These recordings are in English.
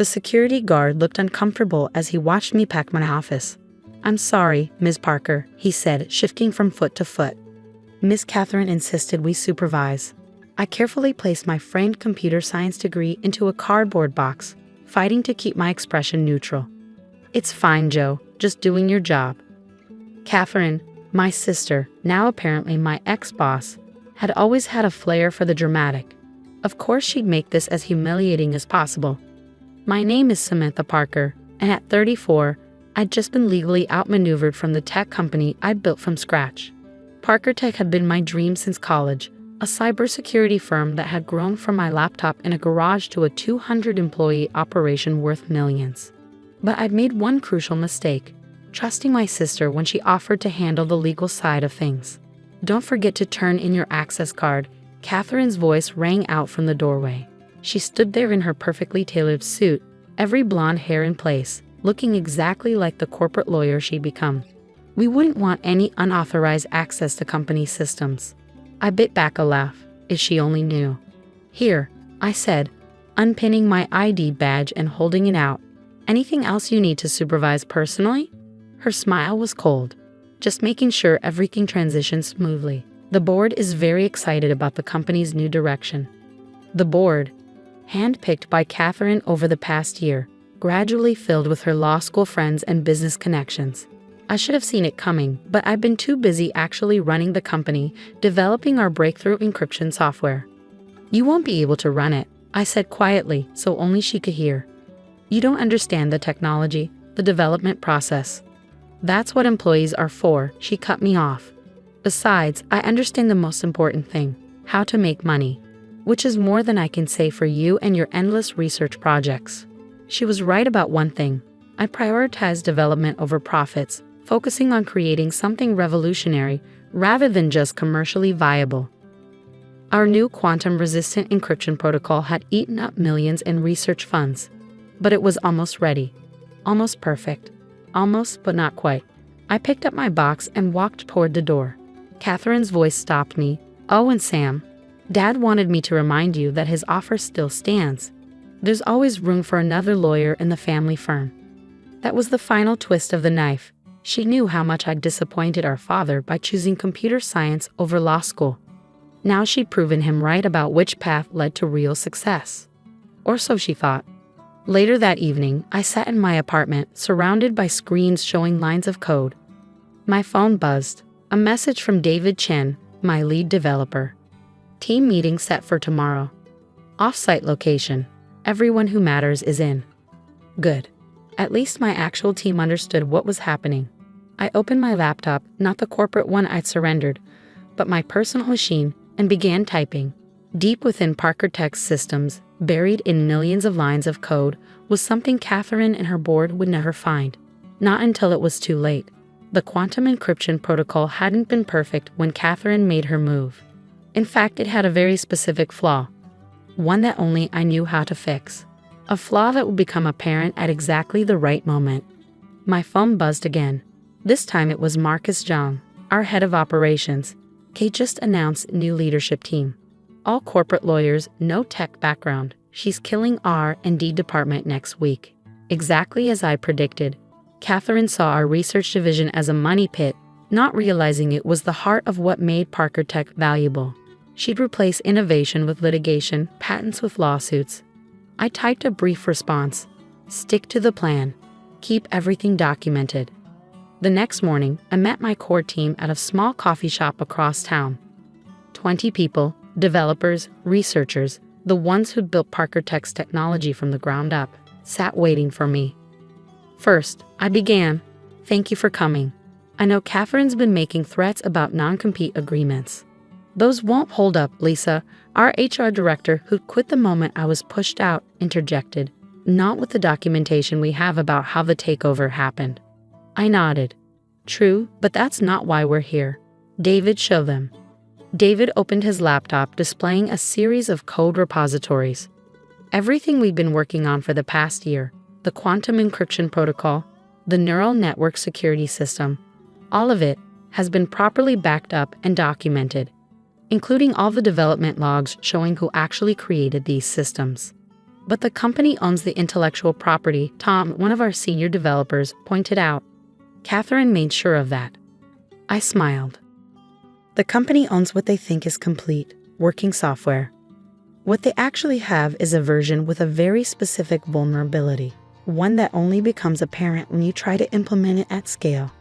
The security guard looked uncomfortable as he watched me pack my office. "I'm sorry, Ms. Parker," he said, shifting from foot to foot. "Miss Catherine insisted we supervise." I carefully placed my framed computer science degree into a cardboard box, fighting to keep my expression neutral. "It's fine, Joe, just doing your job." Catherine, my sister, now apparently my ex-boss, had always had a flair for the dramatic. Of course she'd make this as humiliating as possible. "My name is Samantha Parker, and at 34, I'd just been legally outmaneuvered from the tech company I'd built from scratch. Parker Tech had been my dream since college, a cybersecurity firm that had grown from my laptop in a garage to a 200-employee operation worth millions. But I'd made one crucial mistake, trusting my sister when she offered to handle the legal side of things. "Don't forget to turn in your access card," Catherine's voice rang out from the doorway. She stood there in her perfectly tailored suit, every blonde hair in place, looking exactly like the corporate lawyer she'd become. We wouldn't want any unauthorized access to company systems. I bit back a laugh, if she only knew. "Here," I said, unpinning my ID badge and holding it out. "Anything else you need to supervise personally?" Her smile was cold. "Just making sure everything transitions smoothly. The board is very excited about the company's new direction." The board, handpicked by Catherine over the past year, gradually filled with her law school friends and business connections. I should have seen it coming, but I've been too busy actually running the company, developing our breakthrough encryption software. "You won't be able to run it," I said quietly so only she could hear. "You don't understand the technology, the development process. That's what employees are for," she cut me off. "Besides, I understand the most important thing, how to make money. Which is more than I can say for you and your endless research projects." She was right about one thing. I prioritize development over profits, focusing on creating something revolutionary rather than just commercially viable. Our new quantum-resistant encryption protocol had eaten up millions in research funds. But it was almost ready. Almost perfect. Almost, but not quite. I picked up my box and walked toward the door. Catherine's voice stopped me. "Oh, and Sam, Dad wanted me to remind you that his offer still stands. There's always room for another lawyer in the family firm." That was the final twist of the knife. She knew how much I'd disappointed our father by choosing computer science over law school. Now she'd proven him right about which path led to real success. Or so she thought. Later that evening, I sat in my apartment, surrounded by screens showing lines of code. My phone buzzed. A message from David Chen, my lead developer. "Team meeting set for tomorrow. Off-site location. Everyone who matters is in." Good. At least my actual team understood what was happening. I opened my laptop, not the corporate one I'd surrendered, but my personal machine, and began typing. Deep within Parker Tech's systems, buried in millions of lines of code, was something Catherine and her board would never find. Not until it was too late. The quantum encryption protocol hadn't been perfect when Catherine made her move. In fact, it had a very specific flaw. One that only I knew how to fix. A flaw that would become apparent at exactly the right moment. My phone buzzed again. This time it was Marcus Zhang, our head of operations. Kate just announced new leadership team. All corporate lawyers, no tech background. She's killing R&D department next week. Exactly as I predicted. Catherine saw our research division as a money pit, not realizing it was the heart of what made Parker Tech valuable. She'd replace innovation with litigation, patents with lawsuits. I typed a brief response. Stick to the plan. Keep everything documented. The next morning, I met my core team at a small coffee shop across town. 20 people, developers, researchers, the ones who'd built Parker Tech's technology from the ground up, sat waiting for me. First, I began. "Thank you for coming. I know Catherine's been making threats about non-compete agreements. Those won't hold up, Lisa," our HR director, who'd quit the moment I was pushed out, interjected. "Not with the documentation we have about how the takeover happened." I nodded. "True, but that's not why we're here. David, show them." David opened his laptop, displaying a series of code repositories. Everything we've been working on for the past year, the quantum encryption protocol, the neural network security system, all of it has been properly backed up and documented, including all the development logs showing who actually created these systems. But the company owns the intellectual property, Tom, one of our senior developers, pointed out. Catherine made sure of that. I smiled. The company owns what they think is complete, working software. What they actually have is a version with a very specific vulnerability, one that only becomes apparent when you try to implement it at scale.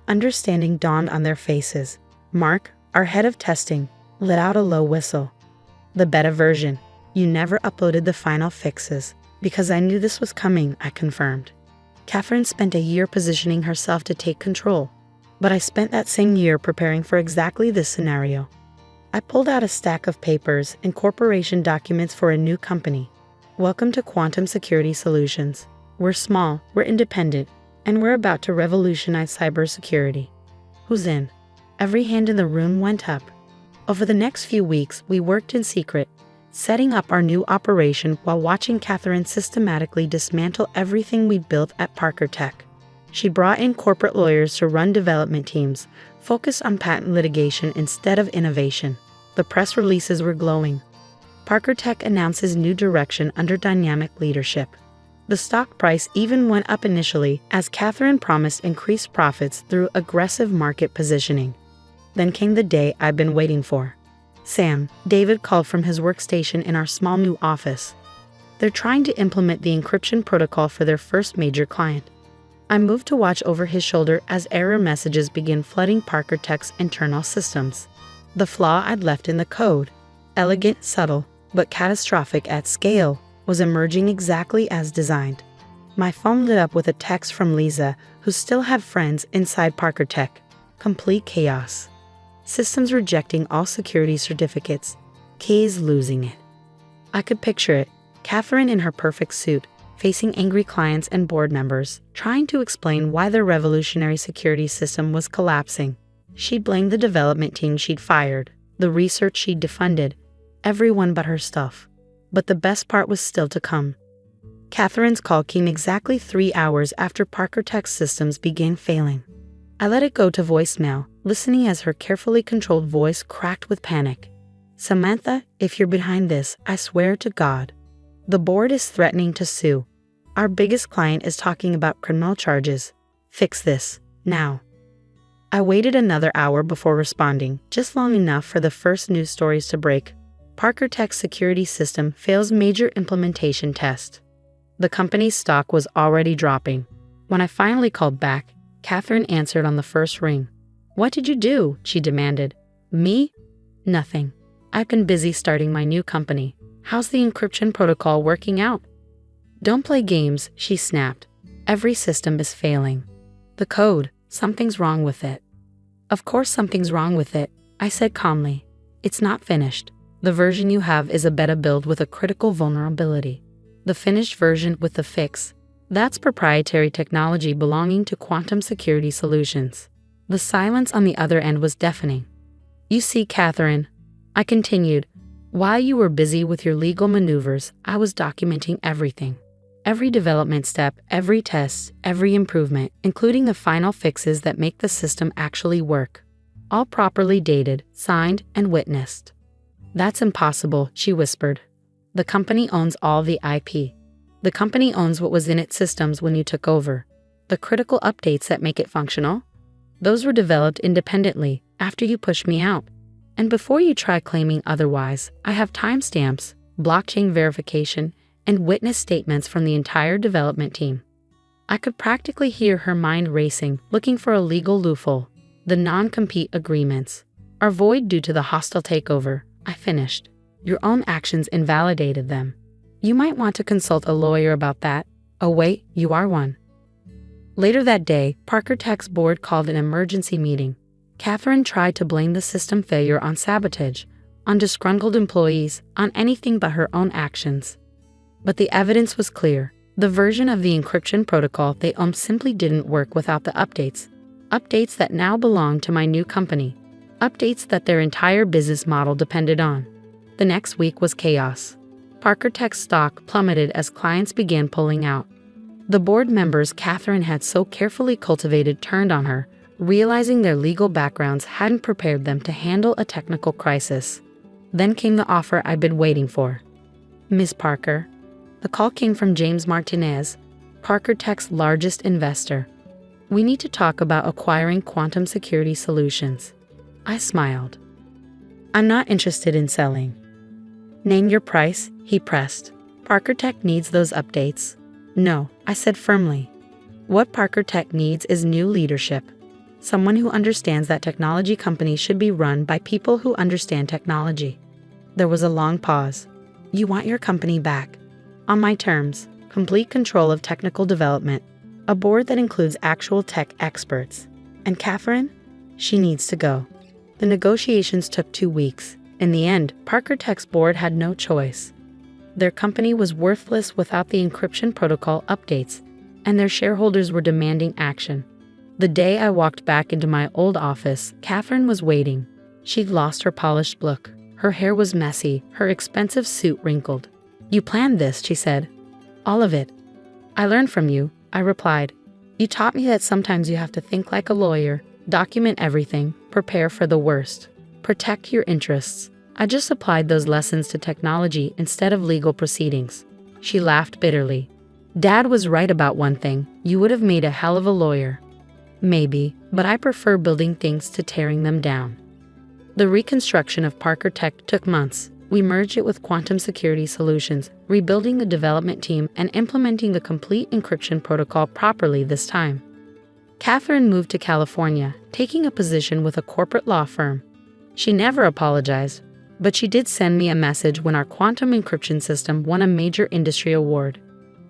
Understanding dawned on their faces. Mark, our head of testing, let out a low whistle. The beta version. You never uploaded the final fixes. Because I knew this was coming, I confirmed. Catherine spent a year positioning herself to take control. But I spent that same year preparing for exactly this scenario. I pulled out a stack of papers and corporation documents for a new company. Welcome to Quantum Security Solutions. We're small, we're independent, and we're about to revolutionize cybersecurity. Who's in? Every hand in the room went up. Over the next few weeks, we worked in secret, setting up our new operation while watching Catherine systematically dismantle everything we'd built at Parker Tech. She brought in corporate lawyers to run development teams, focused on patent litigation instead of innovation. The press releases were glowing. Parker Tech announces new direction under dynamic leadership. The stock price even went up initially as Catherine promised increased profits through aggressive market positioning. Then came the day I'd been waiting for. Sam, David called from his workstation in our small new office. They're trying to implement the encryption protocol for their first major client. I moved to watch over his shoulder as error messages began flooding Parker Tech's internal systems. The flaw I'd left in the code, elegant, subtle, but catastrophic at scale, was emerging exactly as designed. My phone lit up with a text from Lisa, who still had friends inside Parker Tech. Complete chaos. Systems rejecting all security certificates. Keys losing it. I could picture it. Catherine in her perfect suit, facing angry clients and board members, trying to explain why their revolutionary security system was collapsing. She'd blamed the development team she'd fired, the research she'd defunded, everyone but her stuff. But the best part was still to come. Catherine's call came exactly 3 hours after Parker Tech's systems began failing. I let it go to voicemail, listening as her carefully controlled voice cracked with panic. Samantha, if you're behind this, I swear to God. The board is threatening to sue. Our biggest client is talking about criminal charges. Fix this, now. I waited another hour before responding, just long enough for the first news stories to break. Parker Tech's security system fails major implementation test. The company's stock was already dropping. When I finally called back, Catherine answered on the first ring. What did you do? She demanded. Me? Nothing. I've been busy starting my new company. How's the encryption protocol working out? Don't play games, she snapped. Every system is failing. The code, something's wrong with it. Of course something's wrong with it, I said calmly. It's not finished. The version you have is a beta build with a critical vulnerability. The finished version with the fix, that's proprietary technology belonging to Quantum Security Solutions. The silence on the other end was deafening. You see, Catherine, I continued, while you were busy with your legal maneuvers, I was documenting everything. Every development step, every test, every improvement, including the final fixes that make the system actually work. All properly dated, signed, and witnessed. That's impossible, she whispered. The company owns all the IP. The company owns what was in its systems when you took over. The critical updates that make it functional? Those were developed independently after you pushed me out. And before you try claiming otherwise, I have timestamps, blockchain verification, and witness statements from the entire development team. I could practically hear her mind racing, looking for a legal loophole. The non-compete agreements are void due to the hostile takeover, I finished. Your own actions invalidated them. You might want to consult a lawyer about that. Oh wait, you are one. Later that day, Parker Tech's board called an emergency meeting. Catherine tried to blame the system failure on sabotage, on disgruntled employees, on anything but her own actions. But the evidence was clear. The version of the encryption protocol they owned simply didn't work without the updates. Updates that now belong to my new company. Updates that their entire business model depended on. The next week was chaos. Parker Tech's stock plummeted as clients began pulling out. The board members Catherine had so carefully cultivated turned on her, realizing their legal backgrounds hadn't prepared them to handle a technical crisis. Then came the offer I'd been waiting for. Miss Parker, The call came from James Martinez, Parker Tech's largest investor. We need to talk about acquiring quantum security solutions. I smiled. I'm not interested in selling. Name your price, he pressed. Parker Tech needs those updates. No, I said firmly. What Parker Tech needs is new leadership. Someone who understands that technology companies should be run by people who understand technology. There was a long pause. You want your company back? On my terms, complete control of technical development, a board that includes actual tech experts. And Catherine? She needs to go. The negotiations took 2 weeks. In the end, Parker Tech's board had no choice. Their company was worthless without the encryption protocol updates, and their shareholders were demanding action. The day I walked back into my old office, Catherine was waiting. She'd lost her polished look. Her hair was messy, her expensive suit wrinkled. You planned this, she said. All of it. I learned from you, I replied. You taught me that sometimes you have to think like a lawyer, document everything, prepare for the worst, protect your interests. I just applied those lessons to technology instead of legal proceedings. She laughed bitterly. Dad was right about one thing, you would have made a hell of a lawyer. Maybe, but I prefer building things to tearing them down. The reconstruction of Parker Tech took months. We merged it with Quantum Security Solutions, rebuilding the development team and implementing the complete encryption protocol properly this time. Catherine moved to California, taking a position with a corporate law firm. She never apologized, but she did send me a message when our quantum encryption system won a major industry award.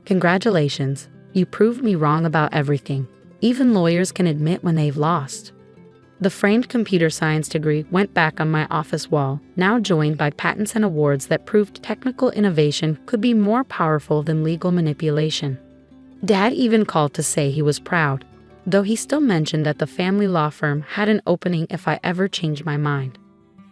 Congratulations, you proved me wrong about everything. Even lawyers can admit when they've lost. The framed computer science degree went back on my office wall, now joined by patents and awards that proved technical innovation could be more powerful than legal manipulation. Dad even called to say he was proud, though he still mentioned that the family law firm had an opening if I ever changed my mind.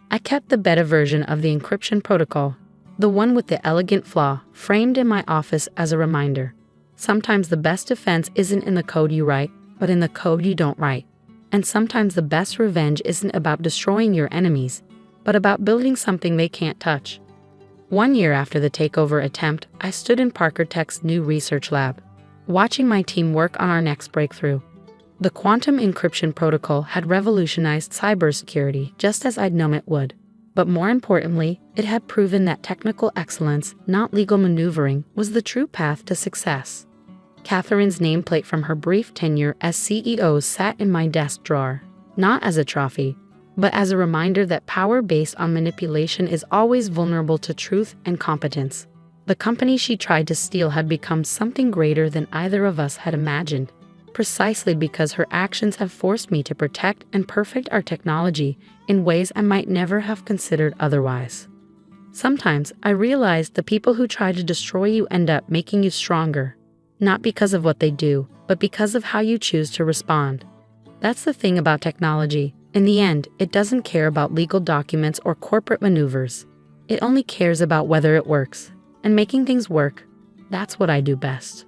I kept the beta version of the encryption protocol, the one with the elegant flaw, framed in my office as a reminder. Sometimes the best defense isn't in the code you write, but in the code you don't write. And sometimes the best revenge isn't about destroying your enemies, but about building something they can't touch. 1 year after the takeover attempt, I stood in Parker Tech's new research lab, watching my team work on our next breakthrough. The quantum encryption protocol had revolutionized cybersecurity just as I'd known it would. But more importantly, it had proven that technical excellence, not legal maneuvering, was the true path to success. Catherine's nameplate from her brief tenure as CEO sat in my desk drawer, not as a trophy, but as a reminder that power based on manipulation is always vulnerable to truth and competence. The company she tried to steal had become something greater than either of us had imagined, precisely because her actions have forced me to protect and perfect our technology in ways I might never have considered otherwise. Sometimes I realize the people who try to destroy you end up making you stronger. Not because of what they do, but because of how you choose to respond. That's the thing about technology. In the end, it doesn't care about legal documents or corporate maneuvers. It only cares about whether it works. And making things work, that's what I do best.